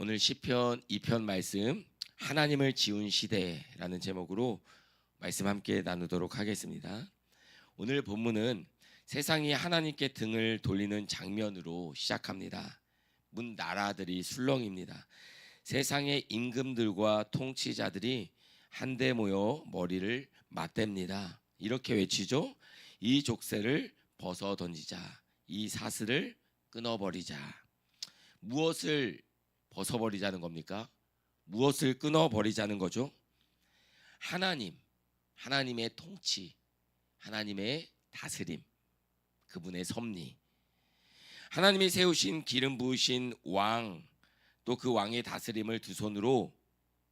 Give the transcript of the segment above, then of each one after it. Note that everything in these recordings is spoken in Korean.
오늘 시편 2편 말씀 하나님을 지운 시대라는 제목으로 말씀 함께 나누도록 하겠습니다. 오늘 본문은 세상이 하나님께 등을 돌리는 장면으로 시작합니다. 문 나라들이 술렁입니다. 세상의 임금들과 통치자들이 한데 모여 머리를 맞댑니다. 이렇게 외치죠. 이 족쇄를 벗어 던지자. 이 사슬을 끊어버리자. 무엇을 벗어버리자는 겁니까? 무엇을 끊어버리자는 거죠? 하나님의 통치, 하나님의 다스림, 그분의 섭리, 하나님이 세우신 기름 부으신 왕, 또 그 왕의 다스림을 두 손으로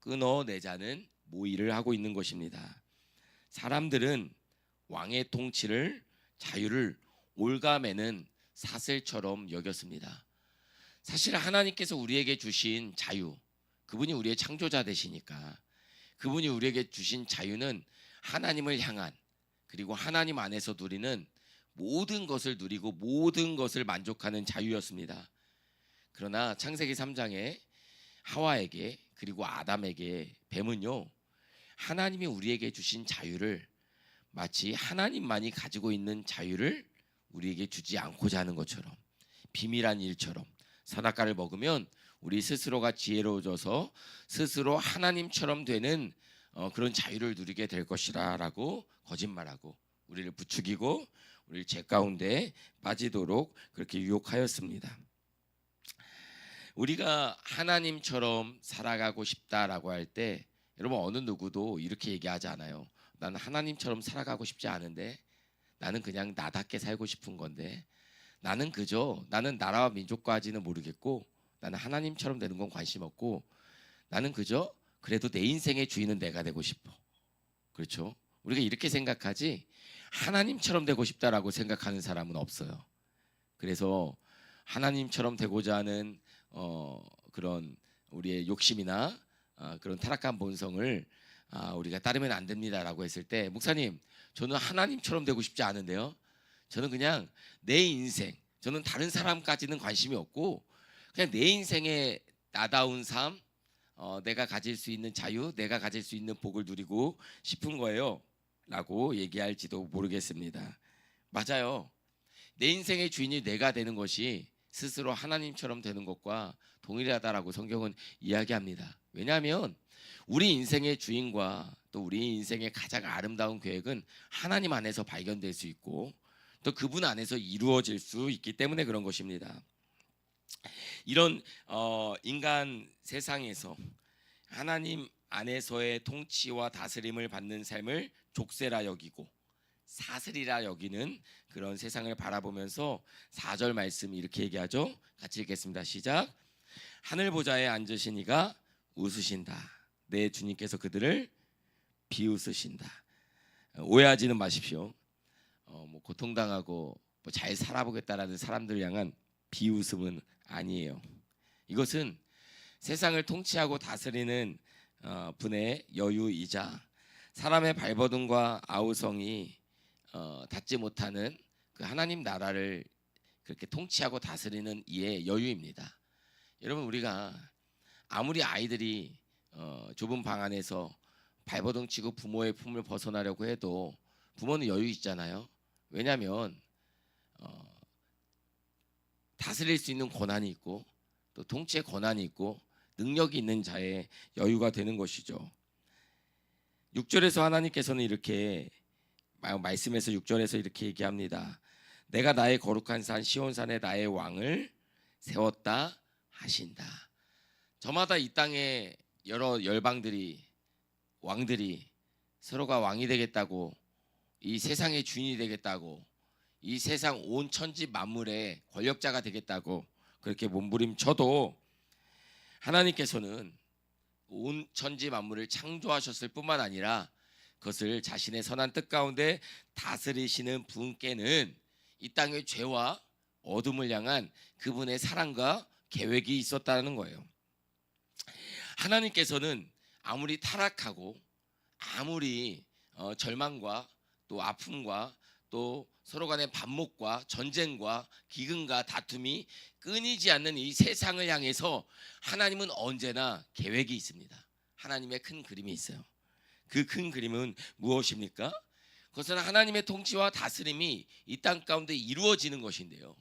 끊어내자는 모의를 하고 있는 것입니다. 사람들은 왕의 통치를, 자유를 올가매는 사슬처럼 여겼습니다. 사실 하나님께서 우리에게 주신 자유, 그분이 우리의 창조자 되시니까 그분이 우리에게 주신 자유는 하나님을 향한, 그리고 하나님 안에서 누리는 모든 것을 누리고 모든 것을 만족하는 자유였습니다. 그러나 창세기 3장에 하와에게 그리고 아담에게 뱀은요, 하나님이 우리에게 주신 자유를 마치 하나님만이 가지고 있는 자유를 우리에게 주지 않고자 하는 것처럼, 비밀한 일처럼, 선악과를 먹으면 우리 스스로가 지혜로워져서 스스로 하나님처럼 되는 그런 자유를 누리게 될 것이라 라고 거짓말하고 우리를 부추기고 우리를 죄 가운데 빠지도록 그렇게 유혹하였습니다. 우리가 하나님처럼 살아가고 싶다라고 할 때 여러분, 어느 누구도 이렇게 얘기하지 않아요. 나는 하나님처럼 살아가고 싶지 않은데, 나는 그냥 나답게 살고 싶은 건데, 나는 나라와 민족까지는 모르겠고, 나는 하나님처럼 되는 건 관심 없고, 나는 그래도 내 인생의 주인은 내가 되고 싶어. 그렇죠? 우리가 이렇게 생각하지 하나님처럼 되고 싶다라고 생각하는 사람은 없어요. 그래서 하나님처럼 되고자 하는 그런 우리의 욕심이나 그런 타락한 본성을 우리가 따르면 안 됩니다라고 했을 때, 목사님, 저는 하나님처럼 되고 싶지 않은데요, 저는 그냥 내 인생, 저는 다른 사람까지는 관심이 없고 그냥 내 인생의 나다운 삶, 내가 가질 수 있는 자유, 내가 가질 수 있는 복을 누리고 싶은 거예요 라고 얘기할지도 모르겠습니다. 맞아요. 내 인생의 주인이 내가 되는 것이 스스로 하나님처럼 되는 것과 동일하다라고 성경은 이야기합니다. 왜냐하면 우리 인생의 주인과 또 우리 인생의 가장 아름다운 계획은 하나님 안에서 발견될 수 있고 또 그분 안에서 이루어질 수 있기 때문에 그런 것입니다. 이런 인간 세상에서 하나님 안에서의 통치와 다스림을 받는 삶을 족쇄라 여기고 사슬이라 여기는 그런 세상을 바라보면서 4절 말씀 이렇게 얘기하죠. 같이 읽겠습니다. 시작. 하늘 보좌에 앉으신 이가 웃으신다. 내 주님께서 그들을 비웃으신다. 오해하지는 마십시오. 고통당하고 잘 살아보겠다라는 사람들 향한 비웃음은 아니에요. 이것은 세상을 통치하고 다스리는 분의 여유이자 사람의 발버둥과 아우성이 닿지 못하는 그 하나님 나라를 그렇게 통치하고 다스리는 이의 여유입니다. 여러분, 우리가 아무리 아이들이 좁은 방 안에서 발버둥 치고 부모의 품을 벗어나려고 해도 부모는 여유 있잖아요. 왜냐하면 다스릴 수 있는 권한이 있고 또 통치의 권한이 있고 능력이 있는 자의 여유가 되는 것이죠. 6절에서 하나님께서는 이렇게 말씀에서 6절에서 이렇게 얘기합니다. 내가 나의 거룩한 산 시온산에 나의 왕을 세웠다 하신다. 저마다 이 땅에 여러 열방들이, 왕들이 서로가 왕이 되겠다고, 이 세상의 주인이 되겠다고, 이 세상 온 천지 만물의 권력자가 되겠다고 그렇게 몸부림쳐도 하나님께서는 온 천지 만물을 창조하셨을 뿐만 아니라 그것을 자신의 선한 뜻 가운데 다스리시는 분께는 이 땅의 죄와 어둠을 향한 그분의 사랑과 계획이 있었다는 거예요. 하나님께서는 아무리 타락하고 아무리 절망과 또 아픔과 또 서로 간의 반목과 전쟁과 기근과 다툼이 끊이지 않는 이 세상을 향해서 하나님은 언제나 계획이 있습니다. 하나님의 큰 그림이 있어요. 그 큰 그림은 무엇입니까? 그것은 하나님의 통치와 다스림이 이 땅 가운데 이루어지는 것인데요.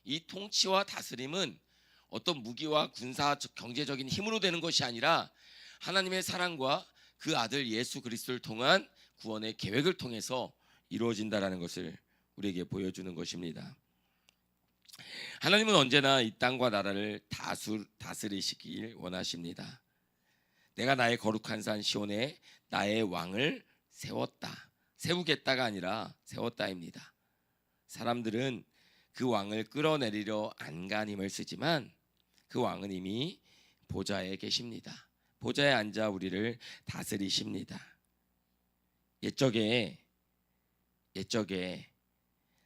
이 통치와 다스림은 어떤 무기와 군사 경제적인 힘으로 되는 것이 아니라 하나님의 사랑과 그 아들 예수 그리스도를 통한 구원의 계획을 통해서 이루어진다라는 것을 우리에게 보여주는 것입니다. 하나님은 언제나 이 땅과 나라를 다스리시길 원하십니다. 내가 나의 거룩한 산 시온에 나의 왕을 세우겠다가 아니라 세웠다입니다. 사람들은 그 왕을 끌어내리려 안간힘을 쓰지만 그 왕은 이미 보좌에 계십니다. 보좌에 앉아 우리를 다스리십니다. 옛적에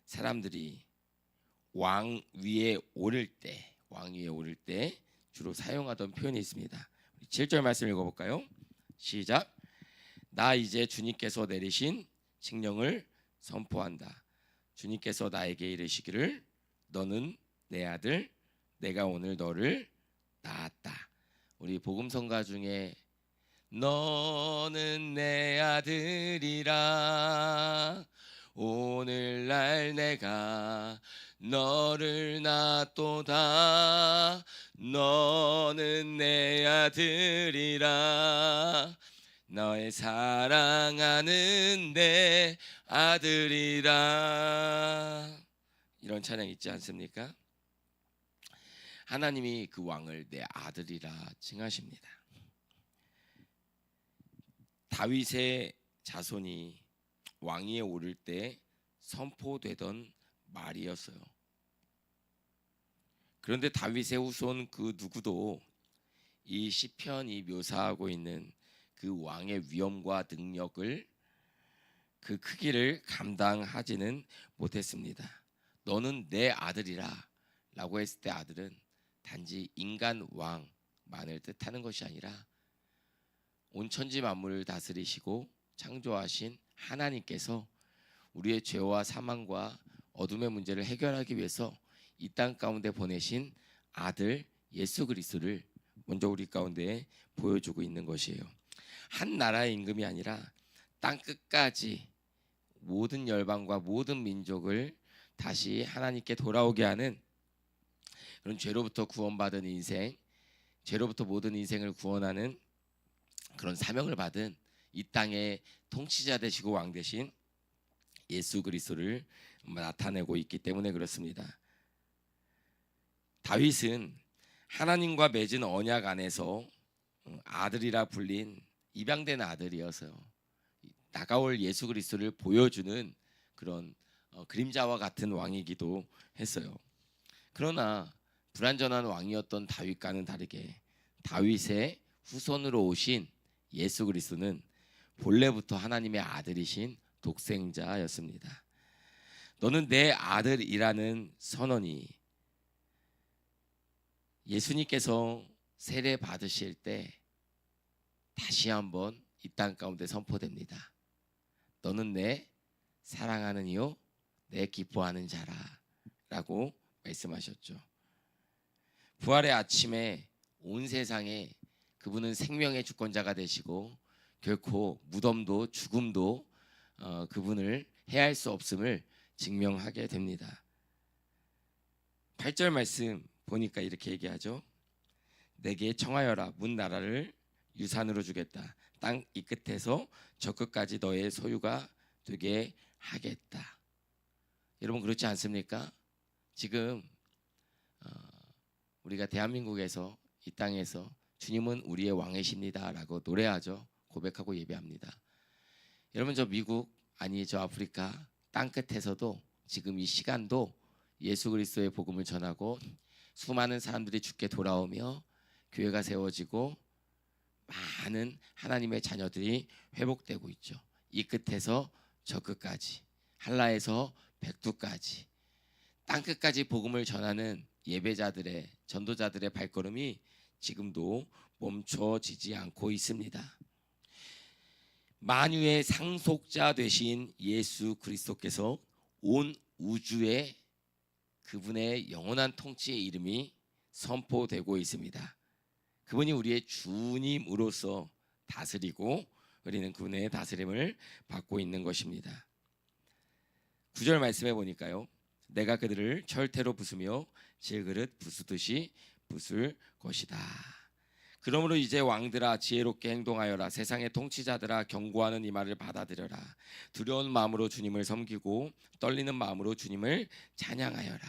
사람들이 왕 위에 오를 때 주로 사용하던 표현이 있습니다. 7절 말씀 읽어볼까요? 시작. 나 이제 주님께서 내리신 칙령을 선포한다. 주님께서 나에게 이르시기를 너는 내 아들, 내가 오늘 너를 낳았다. 우리 복음성가 중에 너는 내 아들이라 오늘날 내가 너를 낳았도다. 너는 내 아들이라 너의 사랑하는 내 아들이라. 이런 찬양 있지 않습니까? 하나님이 그 왕을 내 아들이라 칭하십니다. 다윗의 자손이 왕위에 오를 때 선포되던 말이었어요. 그런데 다윗의 후손 그 누구도 이 시편이 묘사하고 있는 그 왕의 위엄과 능력을 그 크기를 감당하지는 못했습니다. 너는 내 아들이라 라고 했을 때 아들은 단지 인간 왕만을 뜻하는 것이 아니라 온 천지 만물을 다스리시고 창조하신 하나님께서 우리의 죄와 사망과 어둠의 문제를 해결하기 위해서 이 땅 가운데 보내신 아들 예수 그리스도를 먼저 우리 가운데 보여주고 있는 것이에요. 한 나라의 임금이 아니라 땅 끝까지 모든 열방과 모든 민족을 다시 하나님께 돌아오게 하는 그런 죄로부터 구원받은 인생, 죄로부터 모든 인생을 구원하는 그런 사명을 받은 이 땅의 통치자 되시고 왕 되신 예수 그리스도를 나타내고 있기 때문에 그렇습니다. 다윗은 하나님과 맺은 언약 안에서 아들이라 불린 입양된 아들이어서요. 다가올 예수 그리스도를 보여주는 그런 그림자와 같은 왕이기도 했어요. 그러나 불완전한 왕이었던 다윗과는 다르게 다윗의 후손으로 오신 예수 그리스도는 본래부터 하나님의 아들이신 독생자였습니다. 너는 내 아들이라는 선언이 예수님께서 세례 받으실 때 다시 한번 이 땅 가운데 선포됩니다. 너는 내 사랑하는 이요 내 기뻐하는 자라 라고 말씀하셨죠. 부활의 아침에 온 세상에 그분은 생명의 주권자가 되시고 결코 무덤도 죽음도 그분을 해할 수 없음을 증명하게 됩니다. 8절 말씀 보니까 이렇게 얘기하죠. 내게 청하여라. 문 나라를 유산으로 주겠다. 땅 이 끝에서 저 끝까지 너의 소유가 되게 하겠다. 여러분 그렇지 않습니까? 지금 우리가 대한민국에서 이 땅에서 주님은 우리의 왕이십니다 라고 노래하죠. 고백하고 예배합니다. 여러분 저 미국 아니 저 아프리카 땅 끝에서도 지금 이 시간도 예수 그리스도의 복음을 전하고 수많은 사람들이 주께 돌아오며 교회가 세워지고 많은 하나님의 자녀들이 회복되고 있죠. 이 끝에서 저 끝까지 한라에서 백두까지 땅 끝까지 복음을 전하는 예배자들의 전도자들의 발걸음이 지금도 멈춰지지 않고 있습니다. 만유의 상속자 되신 예수 그리스도께서 온 우주에 그분의 영원한 통치의 이름이 선포되고 있습니다. 그분이 우리의 주님으로서 다스리고 우리는 그분의 다스림을 받고 있는 것입니다. 9절 말씀해 보니까요. 내가 그들을 철퇴로 부수며 질그릇 부수듯이 부술 것이다. 그러므로 이제 왕들아 지혜롭게 행동하여라. 세상의 통치자들아 경고하는 이 말을 받아들여라. 두려운 마음으로 주님을 섬기고 떨리는 마음으로 주님을 찬양하여라.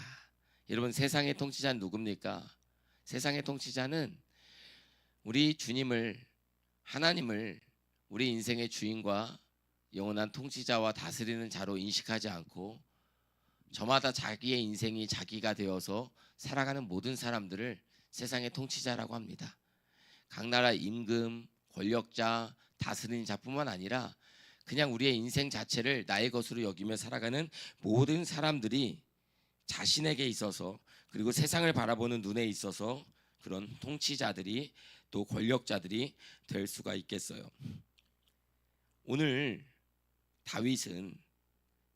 여러분, 세상의 통치자는 누굽니까? 세상의 통치자는 우리 주님을, 하나님을 우리 인생의 주인과 영원한 통치자와 다스리는 자로 인식하지 않고 저마다 자기의 인생이 자기가 되어서 살아가는 모든 사람들을 세상의 통치자라고 합니다. 각 나라 임금, 권력자, 다스리는 자뿐만 아니라 그냥 우리의 인생 자체를 나의 것으로 여기며 살아가는 모든 사람들이 자신에게 있어서, 그리고 세상을 바라보는 눈에 있어서 그런 통치자들이, 또 권력자들이 될 수가 있겠어요. 오늘 다윗은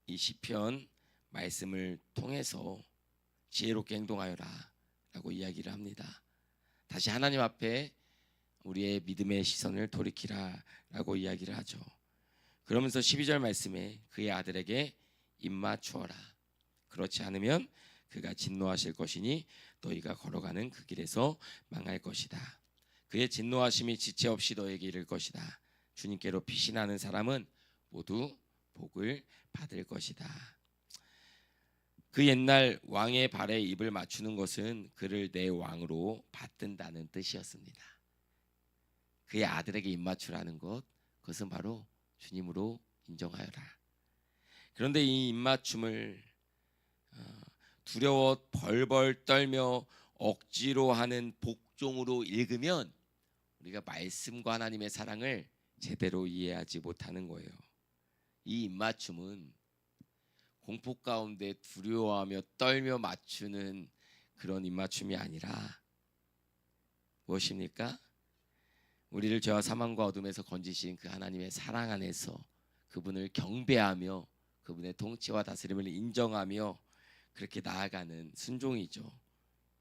이 시편 말씀을 통해서 지혜롭게 행동하여라 라고 이야기를 합니다. 다시 하나님 앞에 우리의 믿음의 시선을 돌이키라 라고 이야기를 하죠. 그러면서 12절 말씀에 그의 아들에게 입맞추어라. 그렇지 않으면 그가 진노하실 것이니 너희가 걸어가는 그 길에서 망할 것이다. 그의 진노하심이 지체 없이 너에게 이를 것이다. 주님께로 피신하는 사람은 모두 복을 받을 것이다. 그 옛날 왕의 발에 입을 맞추는 것은 그를 내 왕으로 받든다는 뜻이었습니다. 그의 아들에게 입 맞추라는 것, 그것은 바로 주님으로 인정하여라. 그런데 이 입 맞춤을 두려워 벌벌 떨며 억지로 하는 복종으로 읽으면 우리가 말씀과 하나님의 사랑을 제대로 이해하지 못하는 거예요. 이 입맞춤은 공포 가운데 두려워하며 떨며 맞추는 그런 입맞춤이 아니라 무엇입니까? 우리를 죄와 사망과 어둠에서 건지신 그 하나님의 사랑 안에서 그분을 경배하며 그분의 통치와 다스림을 인정하며 그렇게 나아가는 순종이죠.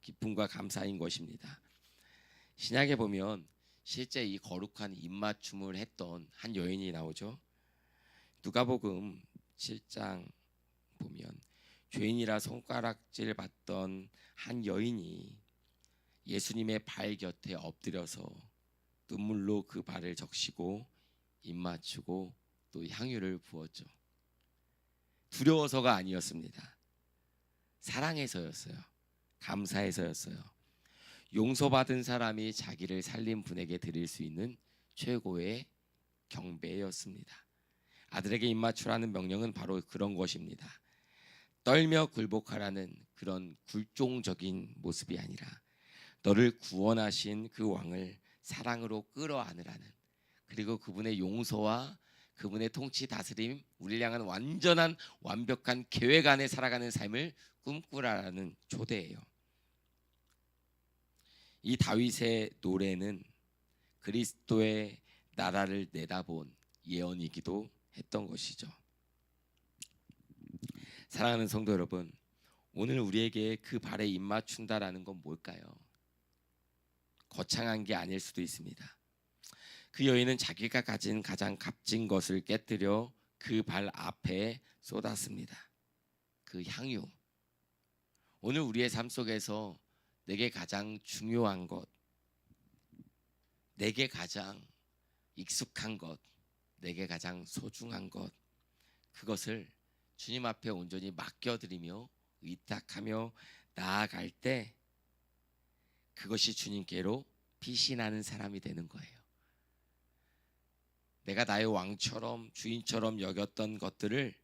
기쁨과 감사인 것입니다. 신약에 보면 실제 이 거룩한 입맞춤을 했던 한 여인이 나오죠. 누가복음 7장 보면 죄인이라 손가락질 받던 한 여인이 예수님의 발 곁에 엎드려서 눈물로 그 발을 적시고 입맞추고 또 향유를 부었죠. 두려워서가 아니었습니다. 사랑해서였어요. 감사해서였어요. 용서받은 사람이 자기를 살린 분에게 드릴 수 있는 최고의 경배였습니다. 아들에게 입맞추라는 명령은 바로 그런 것입니다. 떨며 굴복하라는 그런 굴종적인 모습이 아니라 너를 구원하신 그 왕을 사랑으로 끌어안으라는, 그리고 그분의 용서와 그분의 통치 다스림, 우리를 향한 완전한 완벽한 계획 안에 살아가는 삶을 꿈꾸라는 초대예요. 이 다윗의 노래는 그리스도의 나라를 내다본 예언이기도 했던 것이죠. 사랑하는 성도 여러분, 오늘 우리에게 그 발에 입맞춘다라는 건 뭘까요? 거창한 게 아닐 수도 있습니다. 그 여인은 자기가 가진 가장 값진 것을 깨뜨려 그 발 앞에 쏟았습니다. 그 향유. 오늘 우리의 삶 속에서 내게 가장 중요한 것, 내게 가장 익숙한 것, 내게 가장 소중한 것, 그것을 주님 앞에 온전히 맡겨드리며 의탁하며 나아갈 때 그것이 주님께로 피신하는 사람이 되는 거예요. 내가 나의 왕처럼 주인처럼 여겼던 것들을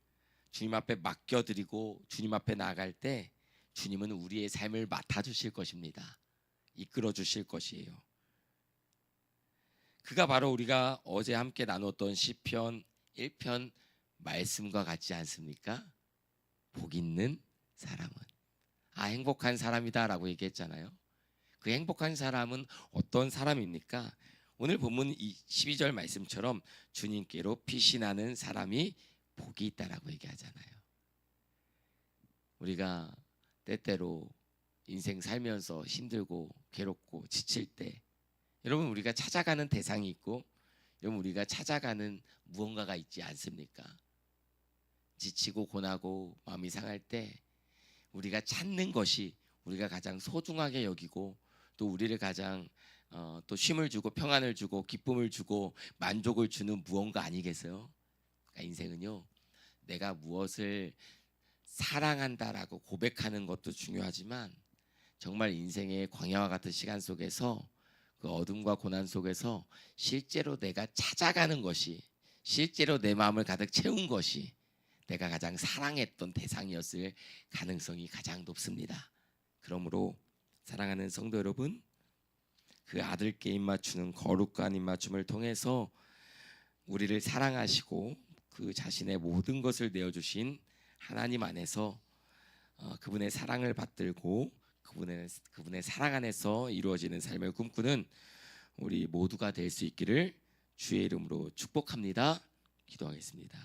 주님 앞에 맡겨드리고 주님 앞에 나아갈 때 주님은 우리의 삶을 맡아주실 것입니다. 이끌어 주실 것이에요. 그가 바로 우리가 어제 함께 나눴던 시편 1편 말씀과 같지 않습니까? 복 있는 사람은, 행복한 사람이다 라고 얘기했잖아요. 그 행복한 사람은 어떤 사람입니까? 오늘 본문 12절 말씀처럼 주님께로 피신하는 사람이 복이 있다라고 얘기하잖아요. 우리가 때때로 인생 살면서 힘들고 괴롭고 지칠 때 여러분 우리가 찾아가는 대상이 있고 여러분 우리가 찾아가는 무언가가 있지 않습니까? 지치고 고나고 마음이 상할 때 우리가 찾는 것이 우리가 가장 소중하게 여기고 또 우리를 가장 또 쉼을 주고 평안을 주고 기쁨을 주고 만족을 주는 무언가 아니겠어요? 그러니까 인생은요, 내가 무엇을 사랑한다라고 고백하는 것도 중요하지만 정말 인생의 광야와 같은 시간 속에서 그 어둠과 고난 속에서 실제로 내가 찾아가는 것이 실제로 내 마음을 가득 채운 것이 내가 가장 사랑했던 대상이었을 가능성이 가장 높습니다. 그러므로 사랑하는 성도 여러분, 그 아들께 입맞추는 거룩한 입맞춤을 통해서 우리를 사랑하시고 그 자신의 모든 것을 내어주신 하나님 안에서 그분의 사랑을 받들고 그분의 사랑 안에서 이루어지는 삶을 꿈꾸는 우리 모두가 될 수 있기를 주의 이름으로 축복합니다. 기도하겠습니다.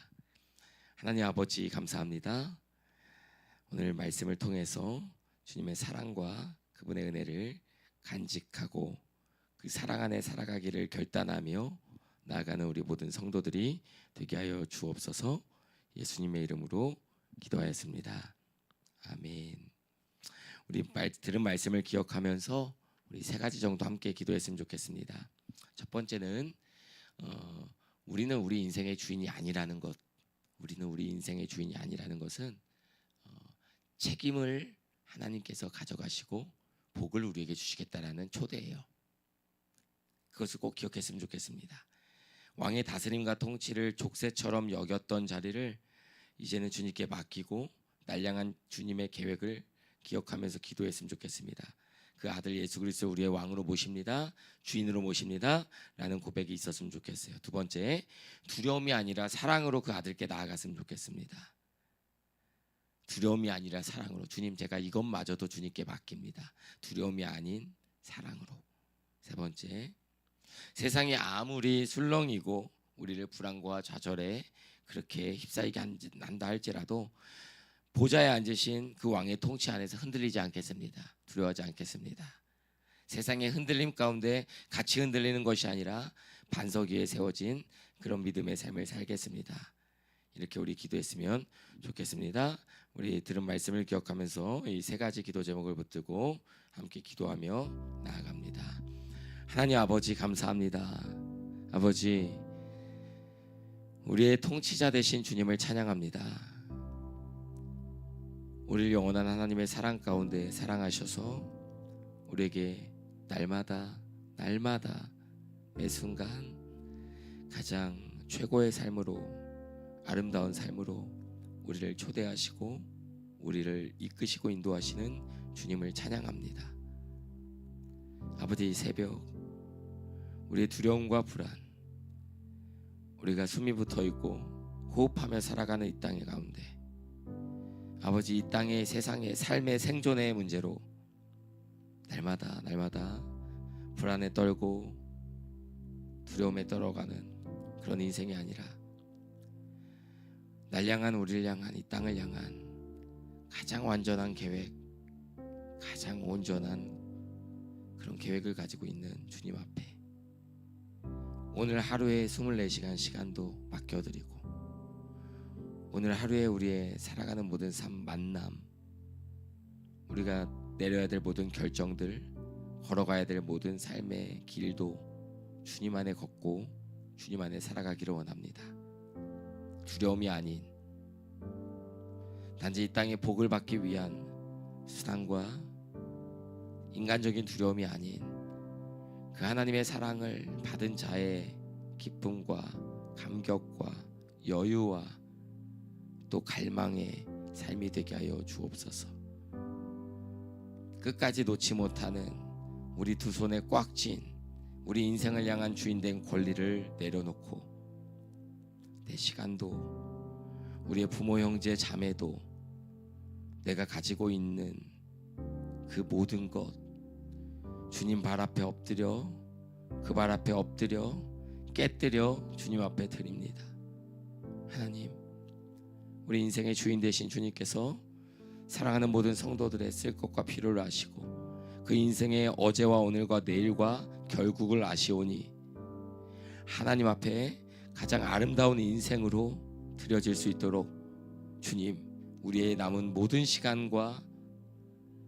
하나님 아버지 감사합니다. 오늘 말씀을 통해서 주님의 사랑과 그분의 은혜를 간직하고 그 사랑 안에 살아가기를 결단하며 나아가는 우리 모든 성도들이 되게 하여 주옵소서. 예수님의 이름으로 기도하였습니다. 아멘. 우리 들은 말씀을 기억하면서 우리 세 가지 정도 함께 기도했으면 좋겠습니다. 첫 번째는 우리는 우리 인생의 주인이 아니라는 것. 우리는 우리 인생의 주인이 아니라는 것은 책임을 하나님께서 가져가시고 복을 우리에게 주시겠다라는 초대예요. 그것을 꼭 기억했으면 좋겠습니다. 왕의 다스림과 통치를 족쇄처럼 여겼던 자리를 이제는 주님께 맡기고 날량한 주님의 계획을 기억하면서 기도했으면 좋겠습니다. 그 아들 예수 그리스도 우리의 왕으로 모십니다. 주인으로 모십니다. 라는 고백이 있었으면 좋겠어요. 두 번째, 두려움이 아니라 사랑으로 그 아들께 나아갔으면 좋겠습니다. 두려움이 아니라 사랑으로. 주님, 제가 이것마저도 주님께 맡깁니다. 두려움이 아닌 사랑으로. 세 번째, 세상이 아무리 술렁이고 우리를 불안과 좌절에 그렇게 휩싸이게 한다 할지라도 보좌에 앉으신 그 왕의 통치 안에서 흔들리지 않겠습니다. 두려워하지 않겠습니다. 세상의 흔들림 가운데 같이 흔들리는 것이 아니라 반석 위에 세워진 그런 믿음의 삶을 살겠습니다. 이렇게 우리 기도했으면 좋겠습니다. 우리 들은 말씀을 기억하면서 이 세 가지 기도 제목을 붙들고 함께 기도하며 나아갑니다. 하나님 아버지 감사합니다. 아버지, 우리의 통치자 되신 주님을 찬양합니다. 우리를 영원한 하나님의 사랑 가운데 사랑하셔서 우리에게 날마다 매 순간 가장 최고의 삶으로, 아름다운 삶으로 우리를 초대하시고 우리를 이끄시고 인도하시는 주님을 찬양합니다. 아버지, 이 새벽 우리의 두려움과 불안, 우리가 숨이 붙어있고 호흡하며 살아가는 이 땅의 가운데 아버지, 이 땅의 세상의 삶의 생존의 문제로 날마다 불안에 떨고 두려움에 떨어가는 그런 인생이 아니라 날 향한 우리를 향한 이 땅을 향한 가장 완전한 계획, 가장 온전한 그런 계획을 가지고 있는 주님 앞에 오늘 하루의 24시간 시간도 맡겨드리고 오늘 하루에 우리의 살아가는 모든 삶 만남, 우리가 내려야 될 모든 결정들, 걸어가야 될 모든 삶의 길도 주님 안에 걷고 주님 안에 살아가기를 원합니다. 두려움이 아닌 단지 이 땅의 복을 받기 위한 수단과 인간적인 두려움이 아닌 그 하나님의 사랑을 받은 자의 기쁨과 감격과 여유와 또 갈망의 삶이 되게 하여 주옵소서. 끝까지 놓지 못하는 우리 두 손에 꽉 쥔 우리 인생을 향한 주인된 권리를 내려놓고 내 시간도 우리의 부모 형제 자매도 내가 가지고 있는 그 모든 것 주님 발 앞에 엎드려 그 발 앞에 엎드려 깨뜨려 주님 앞에 드립니다. 하나님, 우리 인생의 주인 되신 주님께서 사랑하는 모든 성도들의 쓸 것과 필요를 아시고 그 인생의 어제와 오늘과 내일과 결국을 아시오니 하나님 앞에 가장 아름다운 인생으로 드려질 수 있도록 주님, 우리의 남은 모든 시간과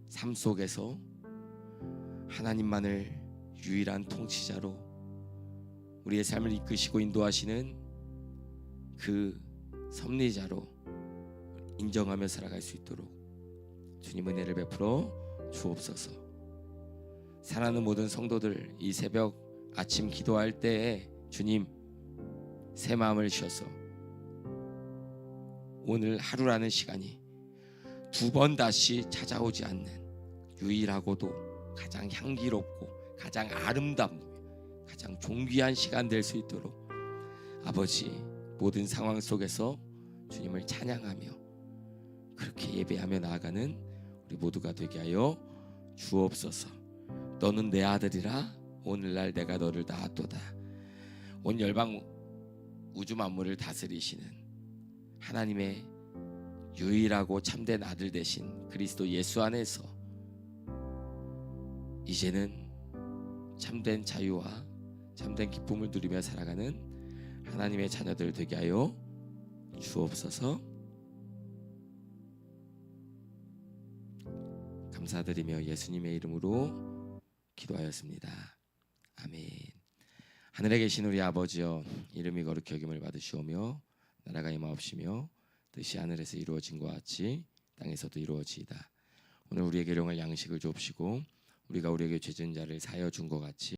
삶 속에서 하나님만을 유일한 통치자로 우리의 삶을 이끄시고 인도하시는 그 섭리자로 인정하며 살아갈 수 있도록 주님 은혜를 베풀어 주옵소서. 사랑하는 모든 성도들, 이 새벽 아침 기도할 때에 주님 새 마음을 주셔서 오늘 하루라는 시간이 두 번 다시 찾아오지 않는 유일하고도 가장 향기롭고 가장 아름답고 가장 존귀한 시간 될 수 있도록 아버지, 모든 상황 속에서 주님을 찬양하며 그렇게 예배하며 나아가는 우리 모두가 되게 하여 주옵소서. 너는 내 아들이라 오늘날 내가 너를 낳았도다. 온 열방 우주 만물을 다스리시는 하나님의 유일하고 참된 아들 되신 그리스도 예수 안에서 이제는 참된 자유와 참된 기쁨을 누리며 살아가는 하나님의 자녀들 되게 하여 주옵소서. 감사드리며 예수님의 이름으로 기도하였습니다. 아멘. 하늘에 계신 우리 아버지여, 이름이 거룩히 여김을 받으시오며 나라가 임하옵시며 뜻이 하늘에서 이루어진 것 같이 땅에서도 이루어지이다. 오늘 우리에게 일용할 양식을 주옵시고 우리가 우리에게 죄진 자를 사하여 준 것 같이